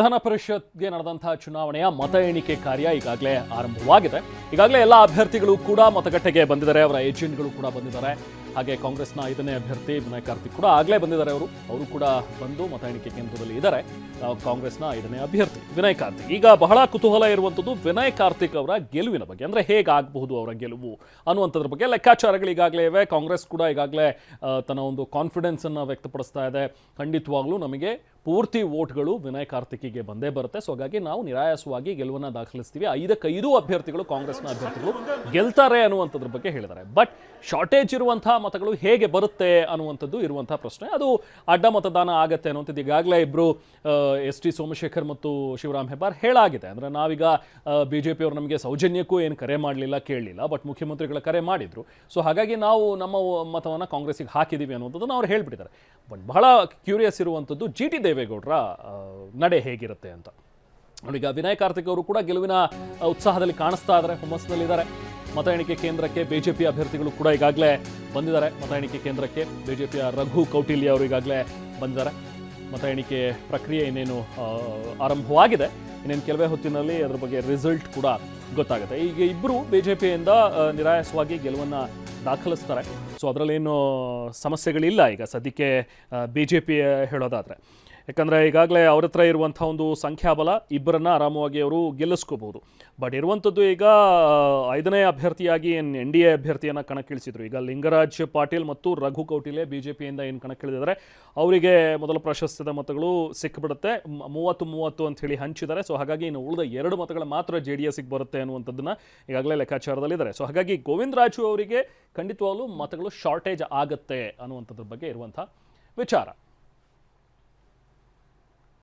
ವಿಧಾನ ಪರಿಷತ್ಗೆ ನಡೆದಂತಹ ಚುನಾವಣೆಯ ಮತ ಎಣಿಕೆ ಕಾರ್ಯ ಈಗಾಗಲೇ ಆರಂಭವಾಗಿದೆ. ಈಗಾಗಲೇ ಎಲ್ಲ ಅಭ್ಯರ್ಥಿಗಳು ಕೂಡ ಮತಗಟ್ಟೆಗೆ ಬಂದಿದ್ದಾರೆ, ಅವರ ಏಜೆಂಟ್ಗಳು ಕೂಡ ಬಂದಿದ್ದಾರೆ. ಹಾಗೆ ಕಾಂಗ್ರೆಸ್ನ 5ನೇ ಅಭ್ಯರ್ಥಿ ವಿನಯ್ ಕಾರ್ತಿಕ್ ಕೂಡ ಆಗಲೇ ಬಂದಿದ್ದಾರೆ. ಅವರು ಕೂಡ ಬಂದು ಮತ ಎಣಿಕೆ ಕೇಂದ್ರದಲ್ಲಿ ಇದ್ದಾರೆ. ಕಾಂಗ್ರೆಸ್ನ 5ನೇ ಅಭ್ಯರ್ಥಿ ವಿನಯ್ ಕಾರ್ತಿಕ್. ಈಗ ಬಹಳ ಕುತೂಹಲ ಇರುವಂಥದ್ದು ವಿನಯ್ ಕಾರ್ತಿಕ್ ಅವರ ಗೆಲುವಿನ ಬಗ್ಗೆ, ಅಂದರೆ ಹೇಗಾಗಬಹುದು ಅವರ ಗೆಲುವು ಅನ್ನುವಂಥದ್ರ ಬಗ್ಗೆ ಲೆಕ್ಕಾಚಾರಗಳು ಈಗಾಗಲೇ ಇವೆ. ಕಾಂಗ್ರೆಸ್ ಕೂಡ ಈಗಾಗಲೇ ತನ್ನ ಒಂದು ಕಾನ್ಫಿಡೆನ್ಸ್ ಅನ್ನು ವ್ಯಕ್ತಪಡಿಸ್ತಾ ಇದೆ. ಖಂಡಿತವಾಗ್ಲೂ ನಮಗೆ ಪೂರ್ತಿ ವೋಟ್ಗಳು ವಿನಯ್ ಕಾರ್ತಿಕ್ಗೆ ಬಂದೇ ಬರುತ್ತೆ, ಸೊ ಹಾಗಾಗಿ ನಾವು ನಿರಾಯಾಸವಾಗಿ ಗೆಲುವನ್ನು ದಾಖಲಿಸ್ತೀವಿ, 5ಕ್ಕೆ 5 ಅಭ್ಯರ್ಥಿಗಳು ಕಾಂಗ್ರೆಸ್ನ ಅಭ್ಯರ್ಥಿಗಳು ಗೆಲ್ತಾರೆ ಅನ್ನುವಂಥದ್ರ ಬಗ್ಗೆ ಹೇಳಿದ್ದಾರೆ. ಬಟ್ ಶಾರ್ಟೇಜ್ ಇರುವಂತಹ ಮತಗಳು ಹೇಗೆ ಬರುತ್ತೆ ಅನ್ನುವಂಥದ್ದು ಇರುವಂತಹ ಪ್ರಶ್ನೆ. ಅದು ಅಡ್ಡ ಮತದಾನ ಆಗತ್ತೆ ಅನ್ನುವಂಥದ್ದು ಈಗಾಗಲೇ ಇಬ್ಬರು ಎಸ್ ಟಿ ಸೋಮಶೇಖರ್ ಮತ್ತು ಶಿವರಾಮ್ ಹೆಬ್ಬಾರ್ ಹೇಳಾಗಿದೆ. ಅಂದರೆ ನಾವೀಗ BJP ಅವರು ನಮಗೆ ಸೌಜನ್ಯಕ್ಕೂ ಏನು ಕರೆ ಮಾಡಲಿಲ್ಲ, ಕೇಳಲಿಲ್ಲ, ಬಟ್ ಮುಖ್ಯಮಂತ್ರಿಗಳ ಕರೆ ಮಾಡಿದ್ರು, ಸೊ ಹಾಗಾಗಿ ನಾವು ನಮ್ಮ ಮತವನ್ನು ಕಾಂಗ್ರೆಸ್ಸಿಗೆ ಹಾಕಿದ್ದೀವಿ ಅನ್ನುವಂಥದ್ದನ್ನು ಅವ್ರು ಹೇಳ್ಬಿಟ್ಟಿದ್ದಾರೆ. ಬಟ್ ಬಹಳ ಕ್ಯೂರಿಯಸ್ ಇರುವಂಥದ್ದು GT ದೇವೇಗೌಡರ ನಡೆ ಹೇಗಿರುತ್ತೆ ಅಂತ. ಈಗ ವಿನಯ್ ಕಾರ್ತಿಕ್ ಅವರು ಕೂಡ ಗೆಲುವಿನ ಉತ್ಸಾಹದಲ್ಲಿ ಕಾಣಿಸ್ತಾ ಇದ್ದಾರೆ, ಹುಮ್ಮಸ್ಸಿನಲ್ಲಿದ್ದಾರೆ. ಮತ ಎಣಿಕೆ ಕೇಂದ್ರಕ್ಕೆ BJP ಅಭ್ಯರ್ಥಿಗಳು ಕೂಡ ಈಗಾಗಲೇ ಬಂದಿದ್ದಾರೆ. ಮತ ಎಣಿಕೆ ಕೇಂದ್ರಕ್ಕೆ BJPಯ ರಘು ಕೌಟಿಲ್ಯ ಅವರು ಈಗಾಗಲೇ ಬಂದಿದ್ದಾರೆ. ಮತ ಎಣಿಕೆ ಪ್ರಕ್ರಿಯೆ ಇನ್ನೇನು ಆರಂಭವಾಗಿದೆ. ಇನ್ನೇನು ಕೆಲವೇ ಹೊತ್ತಿನಲ್ಲಿ ಅದರ ಬಗ್ಗೆ ರಿಸಲ್ಟ್ ಕೂಡ ಗೊತ್ತಾಗುತ್ತೆ. ಈಗ ಇಬ್ಬರು BJPಯಿಂದ ನಿರಾಯಾಸವಾಗಿ ಗೆಲುವನ್ನು ದಾಖಲಿಸ್ತಾರೆ. ಸೊ ಅದರಲ್ಲೇನು ಸಮಸ್ಯೆಗಳಿಲ್ಲ ಈಗ ಸದ್ಯಕ್ಕೆ BJP ಹೇಳೋದಾದರೆ. ಯಾಕಂದರೆ ಈಗಾಗಲೇ ಅವ್ರ ಹತ್ರ ಇರುವಂಥ ಒಂದು ಸಂಖ್ಯಾಬಲ ಇಬ್ಬರನ್ನ ಆರಾಮವಾಗಿ ಅವರು ಗೆಲ್ಲಿಸ್ಕೋಬಹುದು. ಬಟ್ ಇರುವಂಥದ್ದು ಈಗ 5ನೇ ಅಭ್ಯರ್ಥಿಯಾಗಿ NDA ಅಭ್ಯರ್ಥಿಯನ್ನು ಕಣಕ್ಕಿಳಿಸಿದ್ರು. ಈಗ ಲಿಂಗರಾಜ್ ಪಾಟೀಲ್ ಮತ್ತು ರಘು ಕೌಟಿಲ್ಯ BJPಯಿಂದ ಏನು ಕಣಕ್ಕಿಳಿದಿದ್ದಾರೆ ಅವರಿಗೆ ಮೊದಲ ಪ್ರಾಶಸ್ತ್ಯದ ಮತಗಳು ಸಿಕ್ಕಿಬಿಡುತ್ತೆ. 30-30 ಅಂತ ಹೇಳಿ ಹಂಚಿದ್ದಾರೆ. ಸೊ ಹಾಗಾಗಿ ಇನ್ನು ಉಳಿದ 2 ಮತಗಳು ಮಾತ್ರ JDSಗೆ ಬರುತ್ತೆ ಅನ್ನುವಂಥದ್ದನ್ನು ಈಗಾಗಲೇ ಲೆಕ್ಕಾಚಾರದಲ್ಲಿದ್ದಾರೆ. ಸೊ ಹಾಗಾಗಿ ಗೋವಿಂದ ರಾಜು ಅವರಿಗೆ ಖಂಡಿತವಾಗ್ಲೂ ಮತಗಳು ಶಾರ್ಟೇಜ್ ಆಗುತ್ತೆ ಅನ್ನುವಂಥದ್ರ ಬಗ್ಗೆ ಇರುವಂಥ ವಿಚಾರ.